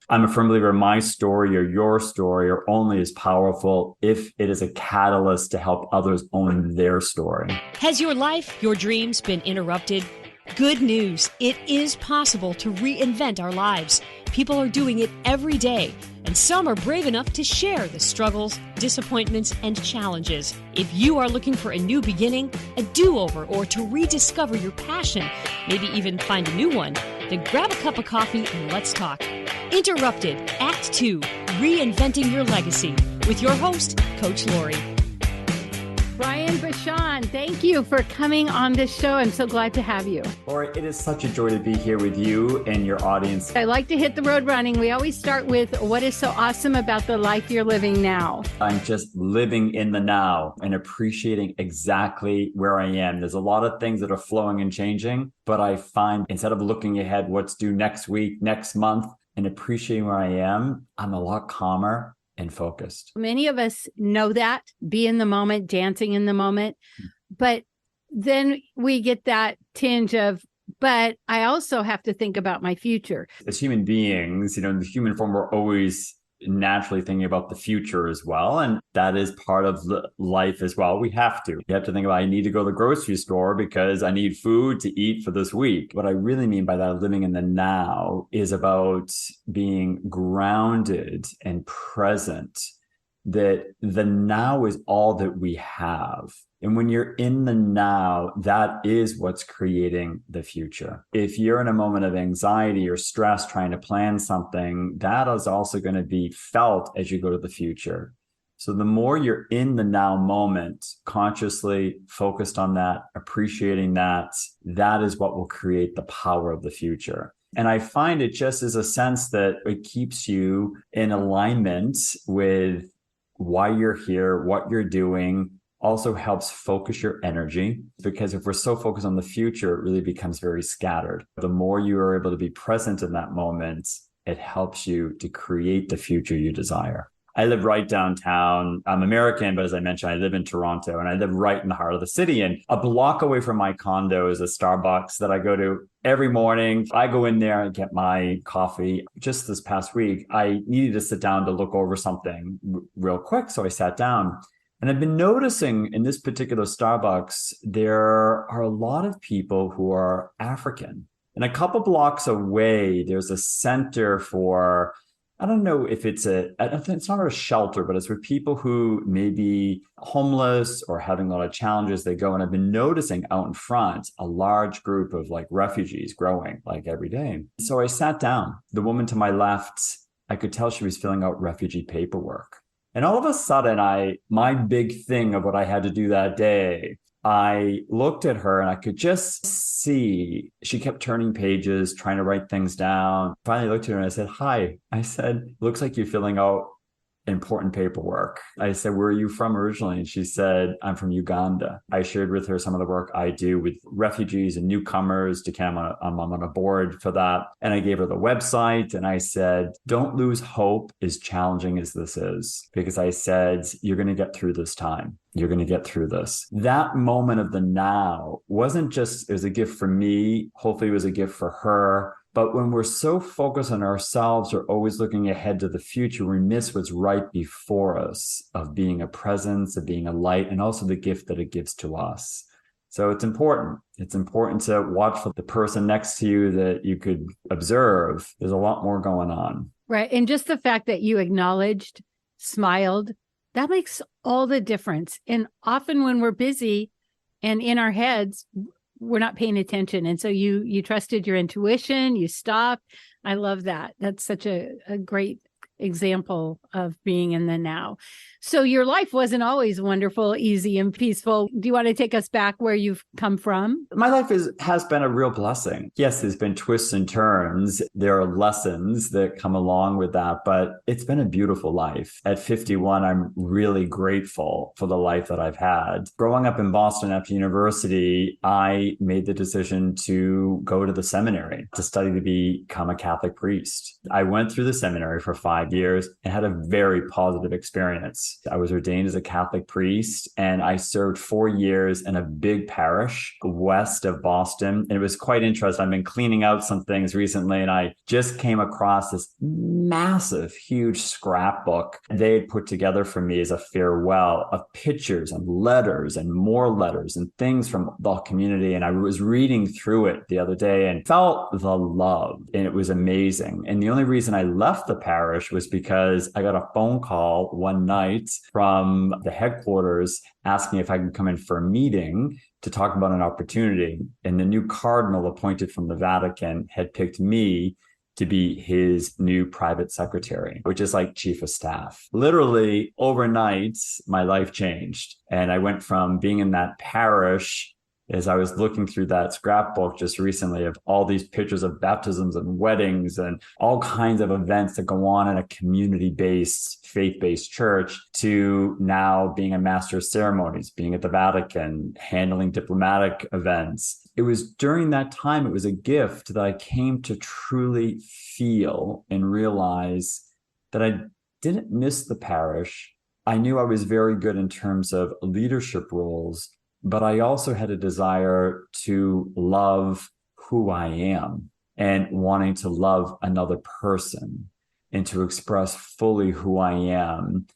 I'm a firm believer my story or your story are only as powerful if it is a catalyst to help others own their story. Has your life, your dreams been interrupted? Good news. It is possible to reinvent our lives. People are doing it every day, and some are brave enough to share the struggles, disappointments, and challenges. If you are looking for a new beginning, a do-over, or to rediscover your passion, maybe even find a new one, then grab a cup of coffee and let's talk. Interrupted, Act 2, Reinventing Your Legacy, with your host, Coach Lori. Brian Bachand, thank you for coming on this show. I'm so glad to have you. Lori, it is such a joy to be here with you and your audience. I like to hit the road running. We always start with what is so awesome about the life you're living now. I'm just living in the now and appreciating exactly where I am. There's a lot of things that are flowing and changing, but I find instead of looking ahead, what's due next week, next month, and appreciating where I am, I'm a lot calmer and focused. Many of us know that, be in the moment, dancing in the moment. But then we get that tinge of, but I also have to think about my future. As human beings, in the human form, we're always naturally thinking about the future as well. And that is part of life as well. We have to. You have to think about, I need to go to the grocery store because I need food to eat for this week. What I really mean by that, living in the now, is about being grounded and present, that the now is all that we have. And when you're in the now, that is what's creating the future. If you're in a moment of anxiety or stress trying to plan something, that is also going to be felt as you go to the future. So the more you're in the now moment, consciously focused on that, appreciating that, that is what will create the power of the future. And I find it just as a sense that it keeps you in alignment with why you're here, what you're doing. Also helps focus your energy, because if we're so focused on the future, it really becomes very scattered. The more you are able to be present in that moment, it helps you to create the future you desire. I live right downtown. I'm American, but as I mentioned, I live in Toronto, and I live right in the heart of the city. And a block away from my condo is a Starbucks that I go to every morning. I go in there and get my coffee. Just this past week, I needed to sit down to look over something real quick. So I sat down. And I've been noticing in this particular Starbucks, there are a lot of people who are African. And a couple blocks away, there's a center for, I don't know if it's it's not a shelter, but it's for people who may be homeless or having a lot of challenges. They go, and I've been noticing out in front a large group of refugees growing every day. So I sat down. The woman to my left, I could tell she was filling out refugee paperwork. And all of a sudden, my big thing of what I had to do that day, I looked at her and I could just see she kept turning pages, trying to write things down. Finally, I looked at her and I said, "Hi." I said, "Looks like you're filling out important paperwork." I said, "Where are you from originally?" And she said, "I'm from Uganda." I shared with her some of the work I do with refugees and newcomers. I'm on a board for that. And I gave her the website, and I said, "Don't lose hope, as challenging as this is." Because I said, "You're going to get through this time. You're going to get through this." That moment of the now wasn't just, it was a gift for me. Hopefully it was a gift for her. But when we're so focused on ourselves or always looking ahead to the future, we miss what's right before us, of being a presence, of being a light, and also the gift that it gives to us. So it's important. It's important to watch for the person next to you that you could observe. There's a lot more going on. Right. And just the fact that you acknowledged, smiled, that makes all the difference. And often when we're busy and in our heads, we're not paying attention. And so you trusted your intuition, you stopped. I love that. That's such a great example of being in the now. So your life wasn't always wonderful, easy, and peaceful. Do you want to take us back where you've come from? My life has been a real blessing. Yes, there's been twists and turns. There are lessons that come along with that, but it's been a beautiful life. At 51, I'm really grateful for the life that I've had. Growing up in Boston after university, I made the decision to go to the seminary to study to become a Catholic priest. I went through the seminary for 5 5 years and had a very positive experience. I was ordained as a Catholic priest, and I served 4 years in a big parish west of Boston. And it was quite interesting. I've been cleaning out some things recently, and I just came across this massive, huge scrapbook they had put together for me as a farewell of pictures and letters and more letters and things from the community. And I was reading through it the other day and felt the love, and it was amazing. And the only reason I left the parish was because I got a phone call one night from the headquarters asking if I could come in for a meeting to talk about an opportunity. And the new cardinal appointed from the Vatican had picked me to be his new private secretary, which is like chief of staff. Literally overnight, my life changed. And I went from being in that parish, as I was looking through that scrapbook just recently of all these pictures of baptisms and weddings and all kinds of events that go on in a community-based, faith-based church, to now being a master of ceremonies, being at the Vatican, handling diplomatic events. It was during that time, it was a gift that I came to truly feel and realize that I didn't miss the parish. I knew I was very good in terms of leadership roles, but I also had a desire to love who I am and wanting to love another person and to express fully who I am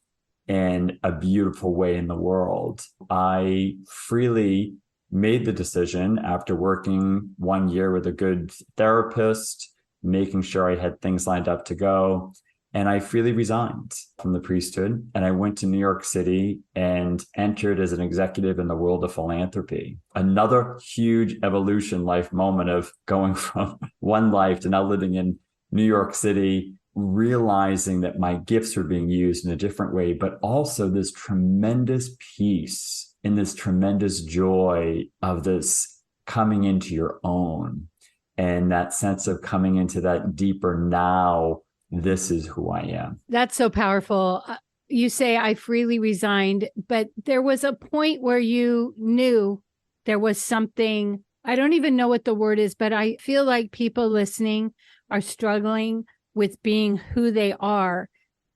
in a beautiful way in the world. I freely made the decision after working 1 year with a good therapist, making sure I had things lined up to go. And I freely resigned from the priesthood, and I went to New York City and entered as an executive in the world of philanthropy. Another huge evolution life moment of going from one life to now living in New York City, realizing that my gifts were being used in a different way, but also this tremendous peace and this tremendous joy of this coming into your own, and that sense of coming into that deeper now. This is who I am. That's so powerful. You say I freely resigned, but there was a point where you knew there was something, I don't even know what the word is, but I feel like people listening are struggling with being who they are,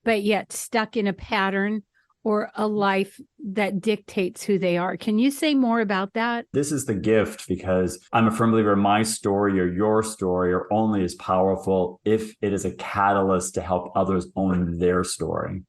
but yet stuck in a pattern or a life that dictates who they are. Can you say more about that? This is the gift, because I'm a firm believer my story or your story are only as powerful if it is a catalyst to help others own their story.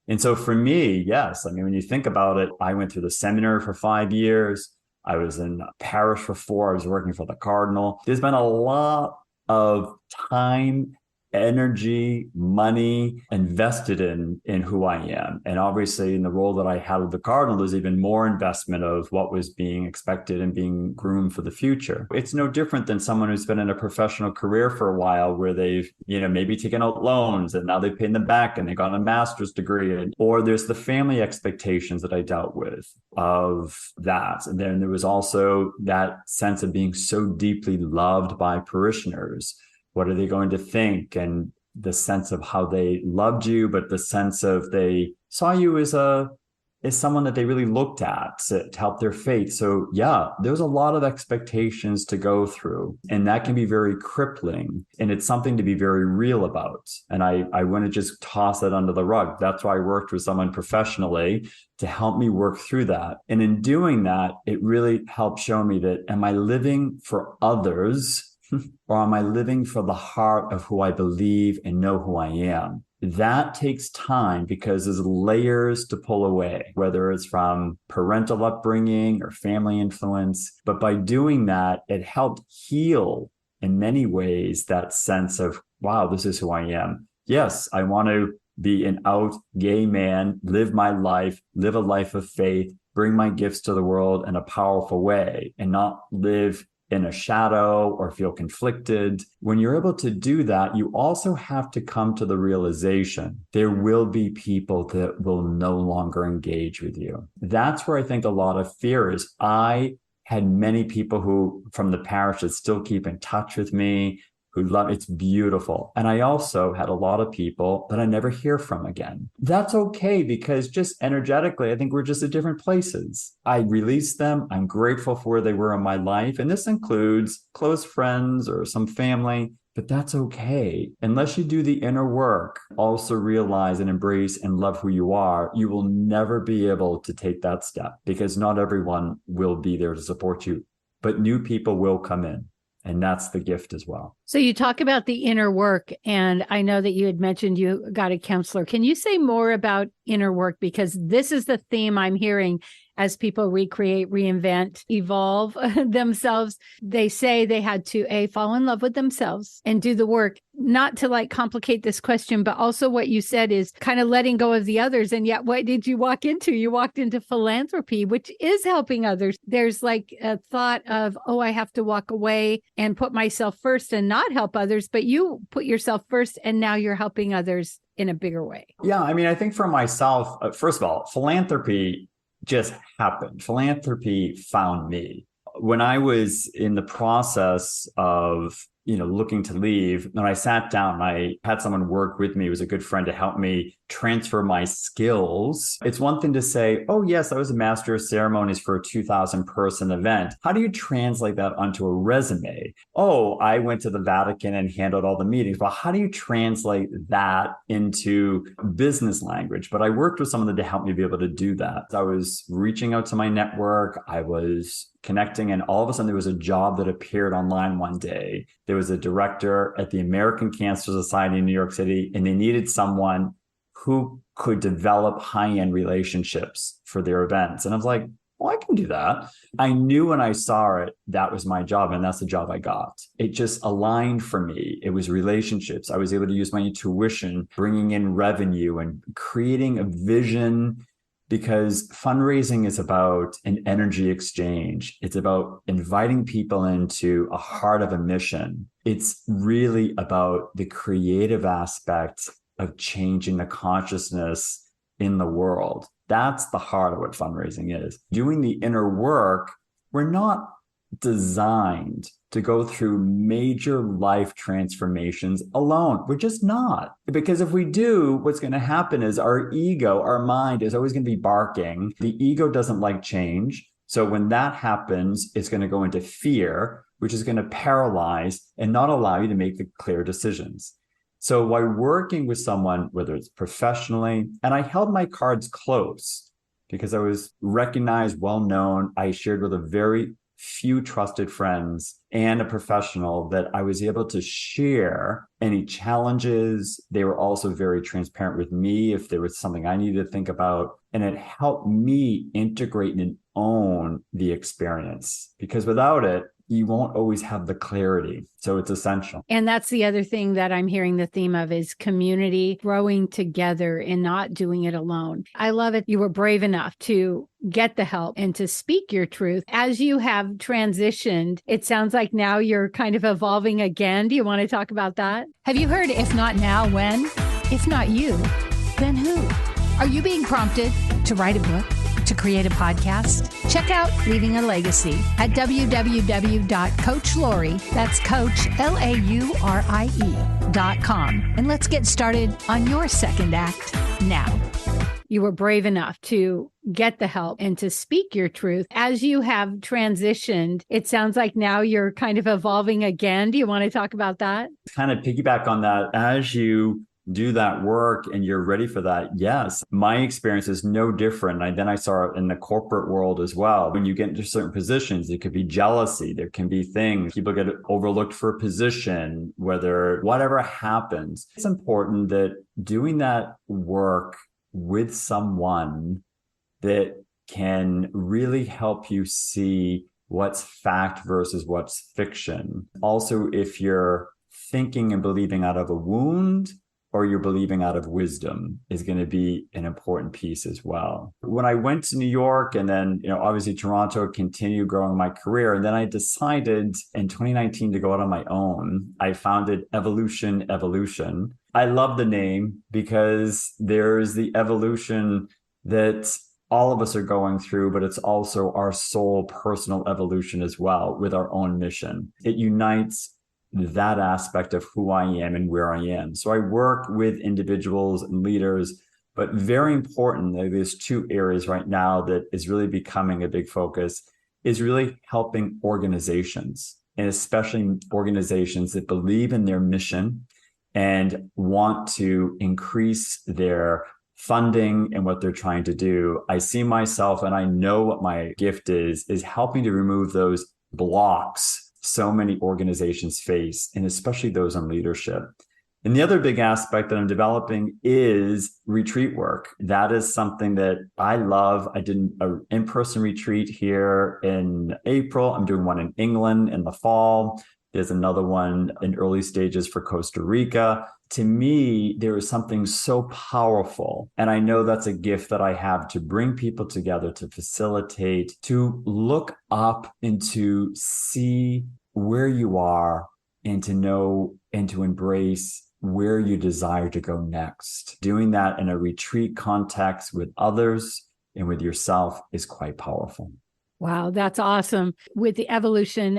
And so for me, yes, I mean, when you think about it, I went through the seminary for 5 years. I was in parish for 4. I was working for the cardinal. There's been a lot of time, energy, money invested in who I am. And obviously in the role that I had with the cardinal, there's even more investment of what was being expected and being groomed for the future. It's no different than someone who's been in a professional career for a while where they've, maybe taken out loans and now they've paid them back and they got a master's degree. Or there's the family expectations that I dealt with of that. And then there was also that sense of being so deeply loved by parishioners. What are they going to think? And the sense of how they loved you, but the sense of they saw you as someone that they really looked at to help their faith. So yeah, there's a lot of expectations to go through, and that can be very crippling. And it's something to be very real about. And I wouldn't just toss it under the rug. That's why I worked with someone professionally to help me work through that. And in doing that, it really helped show me that, am I living for others? Or am I living for the heart of who I believe and know who I am? That takes time because there's layers to pull away, whether it's from parental upbringing or family influence. But by doing that, it helped heal in many ways that sense of, wow, this is who I am. Yes, I want to be an out gay man, live my life, live a life of faith, bring my gifts to the world in a powerful way, and not live in a shadow or feel conflicted. When you're able to do that, you also have to come to the realization there will be people that will no longer engage with you. That's where I think a lot of fear is. I had many people who from the parish that still keep in touch with me, who love, it's beautiful. And I also had a lot of people that I never hear from again. That's okay, because just energetically, I think we're just at different places. I released them. I'm grateful for where they were in my life. And this includes close friends or some family. But that's okay. Unless you do the inner work, also realize and embrace and love who you are, you will never be able to take that step because not everyone will be there to support you. But new people will come in. And that's the gift as well. So you talk about the inner work, and I know that you had mentioned you got a counselor. Can you say more about inner work? Because this is the theme I'm hearing as people recreate, reinvent, evolve themselves. They say they had to fall in love with themselves and do the work, not to like complicate this question, but also what you said is kind of letting go of the others. And yet, what did you walk into? You walked into philanthropy, which is helping others. There's like a thought of, oh, I have to walk away and put myself first and not help others, but you put yourself first and now you're helping others in a bigger way. Yeah, I mean, I think for myself, first of all, philanthropy just happened. Philanthropy found me. When I was in the process of, looking to leave, when I sat down, I had someone work with me, who was a good friend, to help me transfer my skills. It's one thing to say, oh, yes, I was a master of ceremonies for a 2,000 person event. How do you translate that onto a resume? Oh, I went to the Vatican and handled all the meetings. Well, how do you translate that into business language? But I worked with someone to help me be able to do that. I was reaching out to my network. I was connecting, and all of a sudden there was a job that appeared online one day. There was a director at the American Cancer Society in New York City, and they needed someone who could develop high-end relationships for their events. And I was like, well, I can do that. I knew when I saw it, that was my job, and that's the job I got. It just aligned for me. It was relationships. I was able to use my intuition, bringing in revenue and creating a vision, because fundraising is about an energy exchange. It's about inviting people into a heart of a mission. It's really about the creative aspect of changing the consciousness in the world. That's the heart of what fundraising is. Doing the inner work, we're not designed to go through major life transformations alone. We're just not. Because if we do, what's going to happen is our ego, our mind is always going to be barking. The ego doesn't like change. So when that happens, it's going to go into fear, which is going to paralyze and not allow you to make the clear decisions. So while working with someone, whether it's professionally, and I held my cards close because I was recognized, well-known. I shared with a very few trusted friends and a professional that I was able to share any challenges. They were also very transparent with me if there was something I needed to think about. And it helped me integrate and own the experience, because without it, you won't always have the clarity. So it's essential. And that's the other thing that I'm hearing the theme of is community, growing together and not doing it alone. I love it. You were brave enough to get the help and to speak your truth. As you have transitioned, it sounds like now you're kind of evolving again. Do you want to talk about that? Have you heard, if not now, when? If not you, then who? Are you being prompted to write a book? To create a podcast? Check out Leaving a Legacy at www.coachlaurie, that's Coach, LAURIE.com. And let's get started on your second act now. You were brave enough to get the help and to speak your truth. As you have transitioned, it sounds like now you're kind of evolving again. Do you want to talk about that? Kind of piggyback on that. As you do that work and you're ready for that. Yes, my experience is no different. Then I saw it in the corporate world as well. When you get into certain positions, it could be jealousy. There can be things. People get overlooked for a position, whatever happens. It's important that doing that work with someone that can really help you see what's fact versus what's fiction. Also, if you're thinking and believing out of a wound, or you're believing out of wisdom, is going to be an important piece as well. When I went to New York and then, obviously Toronto, continued growing my career. And then I decided in 2019 to go out on my own. I founded Evolution. I love the name because there's the evolution that all of us are going through, but it's also our soul personal evolution as well with our own mission. It unites that aspect of who I am and where I am. So I work with individuals and leaders, but very importantly, there's two areas right now that is really becoming a big focus, is really helping organizations. and especially organizations that believe in their mission and want to increase their funding and what they're trying to do. I see myself, and I know what my gift is helping to remove those blocks so many organizations face, and especially those in leadership. And the other big aspect that I'm developing is retreat work. That is something that I love. I did an in-person retreat here in April. I'm doing one in England in the fall. There's another one in early stages for Costa Rica. To me, there is something so powerful. And I know that's a gift that I have, to bring people together, to facilitate, to look up and to see where you are, and to know and to embrace where you desire to go next. Doing that in a retreat context with others and with yourself is quite powerful. Wow, that's awesome. With the evolution,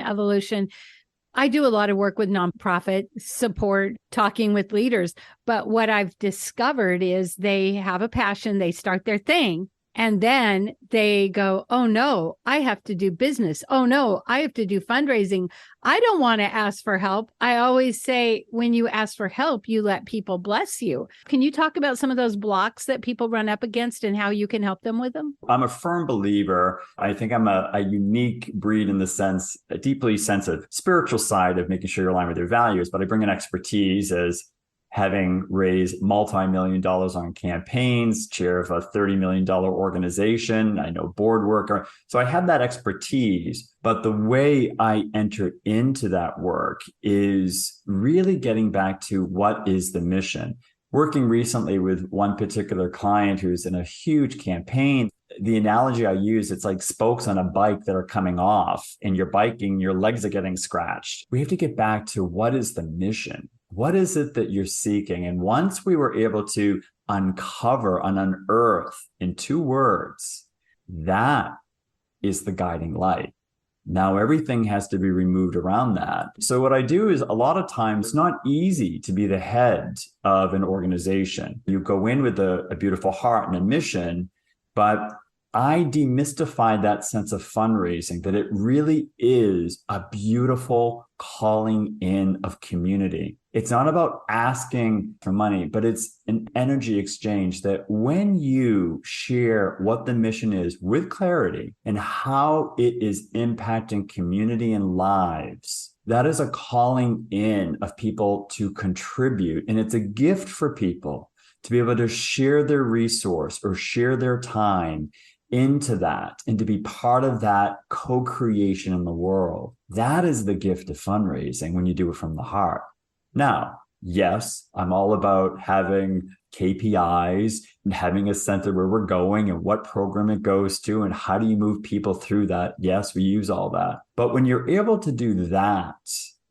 I do a lot of work with nonprofit support, talking with leaders. But what I've discovered is they have a passion, they start their thing, and then they go, oh no, I have to do business. Oh no, I have to do fundraising. I don't want to ask for help. I always say, when you ask for help, you let people bless you. Can you talk about some of those blocks that people run up against and how you can help them with them? I'm a firm believer. I think I'm a unique breed in the sense, a deeply sensitive spiritual side of making sure you're aligned with your values, but I bring an expertise as having raised multi-million dollars on campaigns, chair of a $30 million organization. I know board work. So I have that expertise, but the way I enter into that work is really getting back to what is the mission. Working recently with one particular client who's in a huge campaign, the analogy I use, it's like spokes on a bike that are coming off, and you're biking, your legs are getting scratched. We have to get back to what is the mission? What is it that you're seeking? And once we were able to uncover and unearth in 2 words, that is the guiding light. Now everything has to be removed around that. So what I do is, a lot of times it's not easy to be the head of an organization. You go in with a beautiful heart and a mission, but I demystified that sense of fundraising, that it really is a beautiful calling in of community. It's not about asking for money, but it's an energy exchange that when you share what the mission is with clarity and how it is impacting community and lives, that is a calling in of people to contribute. And it's a gift for people to be able to share their resource or share their time into that, and to be part of that co-creation in the world. That is the gift of fundraising when you do it from the heart. Now, yes, I'm all about having KPIs and having a sense of where we're going and what program it goes to and how do you move people through that. Yes, we use all that. But when you're able to do that,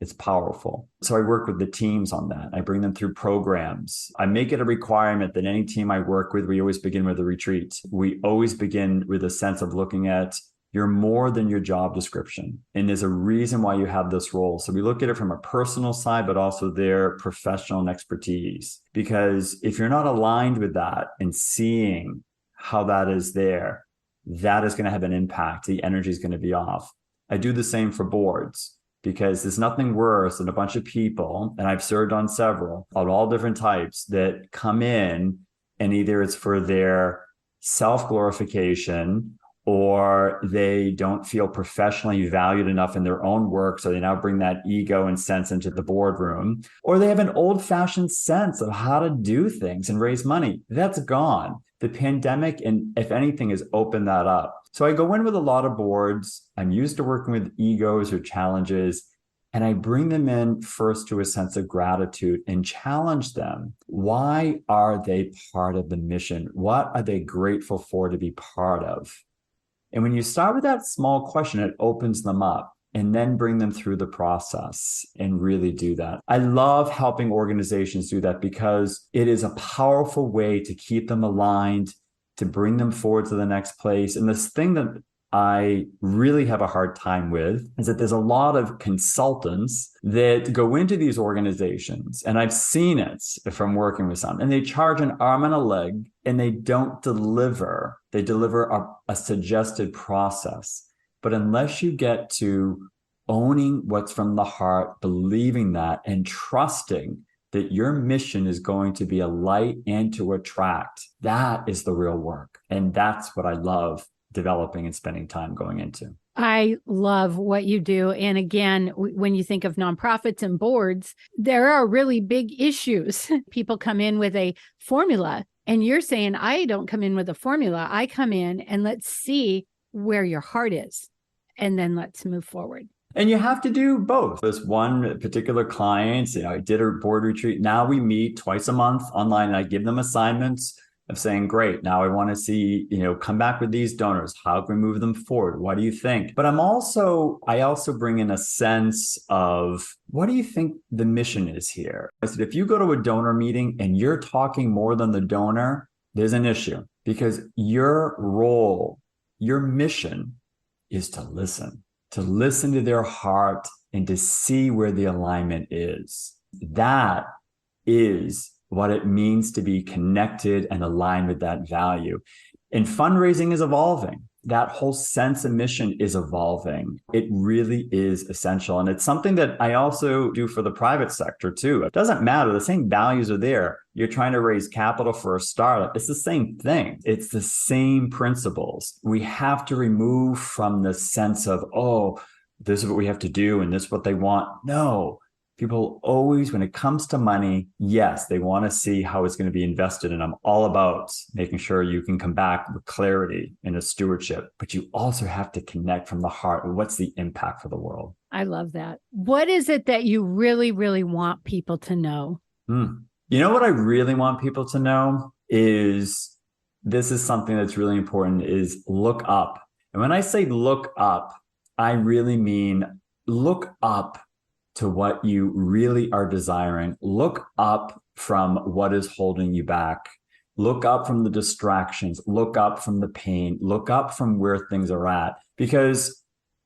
it's powerful. So I work with the teams on that. I bring them through programs. I make it a requirement that any team I work with, we always begin with a retreat. We always begin with a sense of looking at, you're more than your job description. And there's a reason why you have this role. So we look at it from a personal side, but also their professional and expertise. Because if you're not aligned with that and seeing how that is there, that is going to have an impact. The energy is going to be off. I do the same for boards, because there's nothing worse than a bunch of people, and I've served on several of all different types, that come in and either it's for their self-glorification, or they don't feel professionally valued enough in their own work, so they now bring that ego and sense into the boardroom, or they have an old-fashioned sense of how to do things and raise money. That's gone. The pandemic, and if anything, has opened that up. So I go in with a lot of boards. I'm used to working with egos or challenges, and I bring them in first to a sense of gratitude and challenge them. Why are they part of the mission? What are they grateful for to be part of? And when you start with that small question, it opens them up, and then bring them through the process and really do that. I love helping organizations do that, because it is a powerful way to keep them aligned, to bring them forward to the next place. And this thing that I really have a hard time with is that there's a lot of consultants that go into these organizations, and I've seen it from working with some, and they charge an arm and a leg, and they don't deliver. They deliver a suggested process. But unless you get to owning what's from the heart, believing that, and trusting that your mission is going to be a light and to attract. That is the real work. And that's what I love developing and spending time going into. I love what you do. And again, when you think of nonprofits and boards, there are really big issues. People come in with a formula, and you're saying, I don't come in with a formula. I come in and let's see where your heart is, and then let's move forward. And you have to do both. This one particular client, I did a board retreat. Now we meet twice a month online, and I give them assignments of saying, great, now I want to see, come back with these donors. How can we move them forward? What do you think? But I also bring in a sense of, what do you think the mission is here? I said, if you go to a donor meeting and you're talking more than the donor, there's an issue, because your role, your mission is to listen to their heart and to see where the alignment is. That is what it means to be connected and aligned with that value. And fundraising is evolving. That whole sense of mission is evolving. It really is essential. And it's something that I also do for the private sector too. It doesn't matter. The same values are there. You're trying to raise capital for a startup. It's the same thing. It's the same principles. We have to remove from the sense of, oh, this is what we have to do and this is what they want. No. People always, when it comes to money, yes, they want to see how it's going to be invested. And I'm all about making sure you can come back with clarity and a stewardship, but you also have to connect from the heart. What's the impact for the world? I love that. What is it that you really, really want people to know? You know what I really want people to know is, this is something that's really important, is look up. And when I say look up, I really mean look up to what you really are desiring. Look up from what is holding you back. Look up from the distractions. Look up from the pain. Look up from where things are at. Because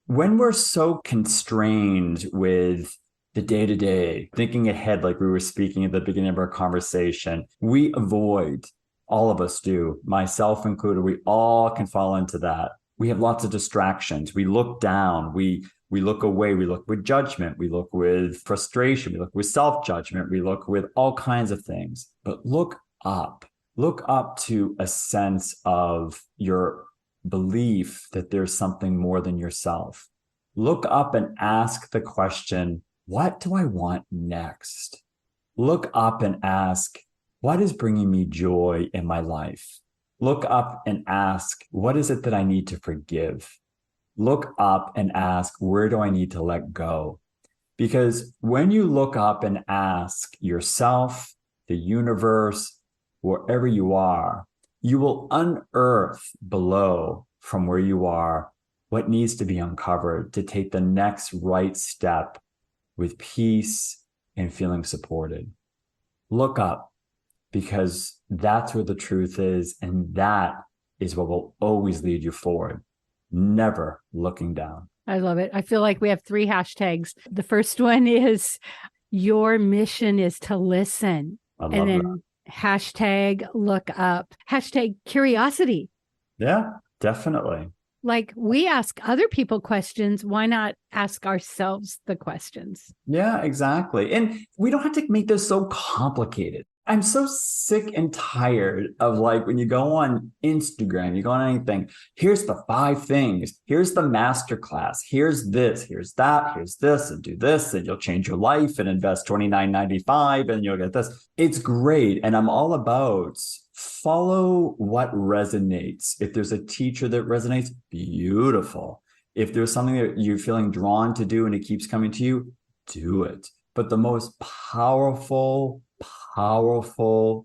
when we're so constrained with the day-to-day, thinking ahead, like we were speaking at the beginning of our conversation, we avoid, all of us do, myself included, we all can fall into that. We have lots of distractions. We look down. We look away. We look with judgment. We look with frustration. We look with self-judgment. We look with all kinds of things. But look up. Look up to a sense of your belief that there's something more than yourself. Look up and ask the question, what do I want next? Look up and ask, what is bringing me joy in my life? Look up and ask, what is it that I need to forgive? Look up and ask, where do I need to let go? Because when you look up and ask yourself, the universe, wherever you are, you will unearth below from where you are what needs to be uncovered to take the next right step with peace and feeling supported. Look up, because that's where the truth is, and that is what will always lead you forward. Never looking down. I love it. I feel like we have 3 hashtags. The first one is, your mission is to listen. And then hashtag look up, hashtag curiosity. Yeah, definitely. Like, we ask other people questions. Why not ask ourselves the questions? Yeah, exactly. And we don't have to make this so complicated. I'm so sick and tired of, like, when you go on Instagram, you go on anything, here's the 5 things, here's the masterclass, here's this, here's that, here's this, and do this, and you'll change your life and invest $29.95 and you'll get this. It's great. And I'm all about follow what resonates. If there's a teacher that resonates, beautiful. If there's something that you're feeling drawn to do and it keeps coming to you, do it. But the most powerful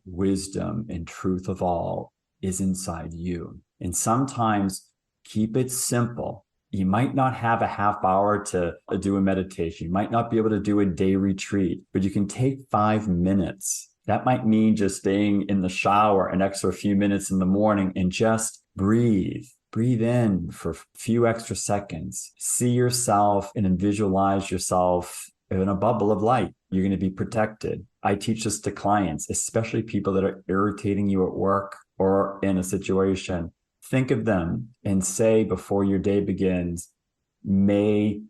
wisdom and truth of all is inside you. And sometimes keep it simple. You might not have a half hour to do a meditation. You might not be able to do a day retreat, but you can take 5 minutes. That might mean just staying in the shower an extra few minutes in the morning and just breathe. Breathe in for a few extra seconds. See yourself and visualize yourself in a bubble of light. You're going to be protected. I teach this to clients, especially people that are irritating you at work or in a situation. Think of them and say before your day begins, may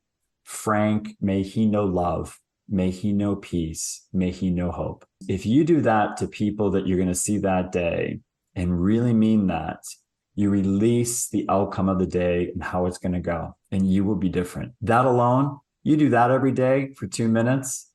Frank, may he know love. May he know peace. May he know hope. If you do that to people that you're going to see that day and really mean that, you release the outcome of the day and how it's going to go, and you will be different. That alone, you do that every day for 2 minutes,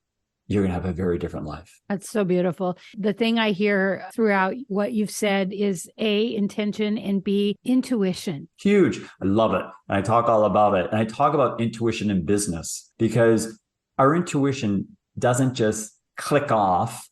you're going to have a very different life. That's so beautiful. The thing I hear throughout what you've said is A, intention, and B, intuition. Huge. I love it. And I talk all about it. And I talk about intuition in business because our intuition doesn't just click off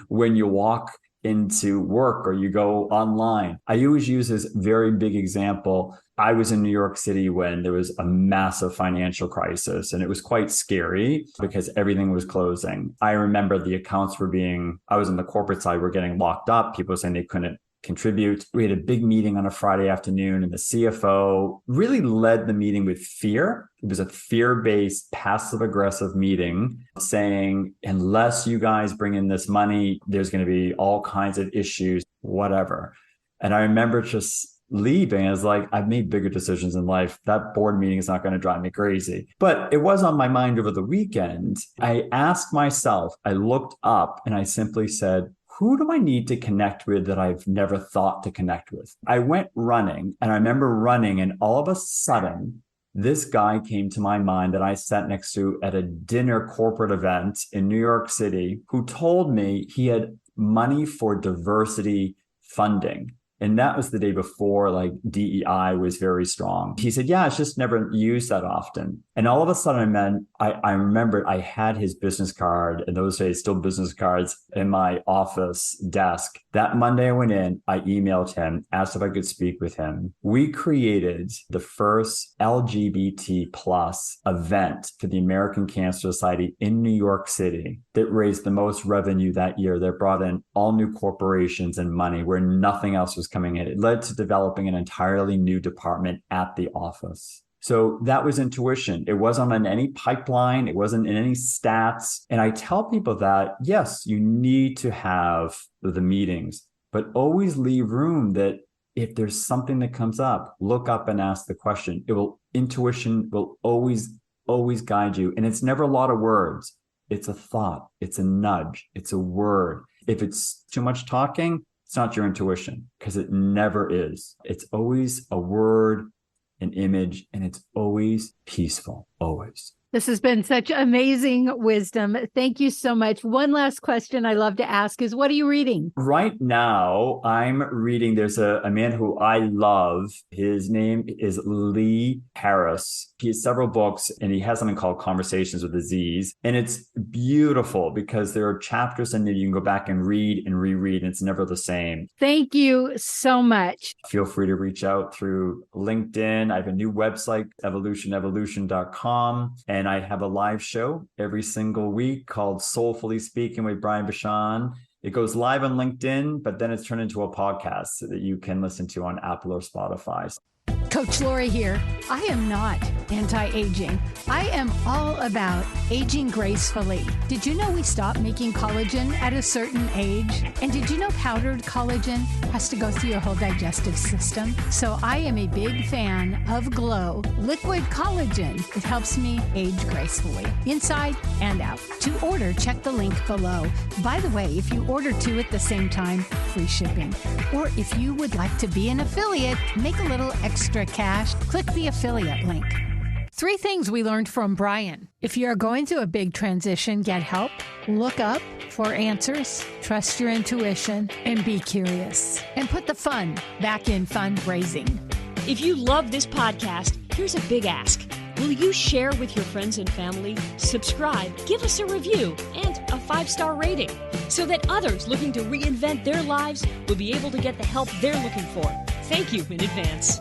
when you walk into work or you go online. I always use this very big example. I was in New York City when there was a massive financial crisis, and it was quite scary because everything was closing. I remember the accounts I was on the corporate side, were getting locked up. People saying they couldn't contribute. We had a big meeting on a Friday afternoon, and the CFO really led the meeting with fear. It was a fear-based, passive-aggressive meeting saying, unless you guys bring in this money, there's going to be all kinds of issues, whatever. And I remember just leaving. I was like, I've made bigger decisions in life. That board meeting is not going to drive me crazy. But it was on my mind over the weekend. I asked myself, I looked up and I simply said, who do I need to connect with that I've never thought to connect with? I went running, and I remember running, and all of a sudden, this guy came to my mind that I sat next to at a dinner corporate event in New York City, who told me he had money for diversity funding. And that was the day before like DEI was very strong. He said, yeah, it's just never used that often. And all of a sudden, I remembered I had his business card, in those days, still business cards, in my office desk. That Monday I went in, I emailed him, asked if I could speak with him. We created the first LGBT plus event for the American Cancer Society in New York City that raised the most revenue that year, that brought in all new corporations and money where nothing else was coming in. It led to developing an entirely new department at the office. So that was intuition. It wasn't on any pipeline. It wasn't in any stats. And I tell people that, yes, you need to have the meetings, but always leave room that if there's something that comes up, look up and ask the question. Intuition will always guide you. And it's never a lot of words. It's a thought. It's a nudge. It's a word. If it's too much talking, it's not your intuition, because it never is. It's always a word, an image, and it's always peaceful, always. This has been such amazing wisdom. Thank you so much. One last question I love to ask is, what are you reading? Right now, I'm reading, there's a man who I love. His name is Lee Harris. He has several books, and he has something called Conversations with Aziz. And it's beautiful because there are chapters in there you can go back and read and reread, and it's never the same. Thank you so much. Feel free to reach out through LinkedIn. I have a new website, evolution.com. And I have a live show every single week called Soulfully Speaking with Brian Bachand. It goes live on LinkedIn, but then it's turned into a podcast that you can listen to on Apple or Spotify. Coach Lori here. I am not anti-aging. I am all about aging gracefully. Did you know we stop making collagen at a certain age? And did you know powdered collagen has to go through your whole digestive system? So I am a big fan of Glow Liquid Collagen. It helps me age gracefully, inside and out. To order, check the link below. By the way, if you order 2 at the same time, free shipping. Or if you would like to be an affiliate, make a little extra cash, click the affiliate link. 3 things we learned from Brian. If you're going through a big transition, get help, look up for answers, trust your intuition, and be curious. And put the fun back in fundraising. If you love this podcast, here's a big ask. Will you share with your friends and family, subscribe, give us a review, and a 5-star rating so that others looking to reinvent their lives will be able to get the help they're looking for? Thank you in advance.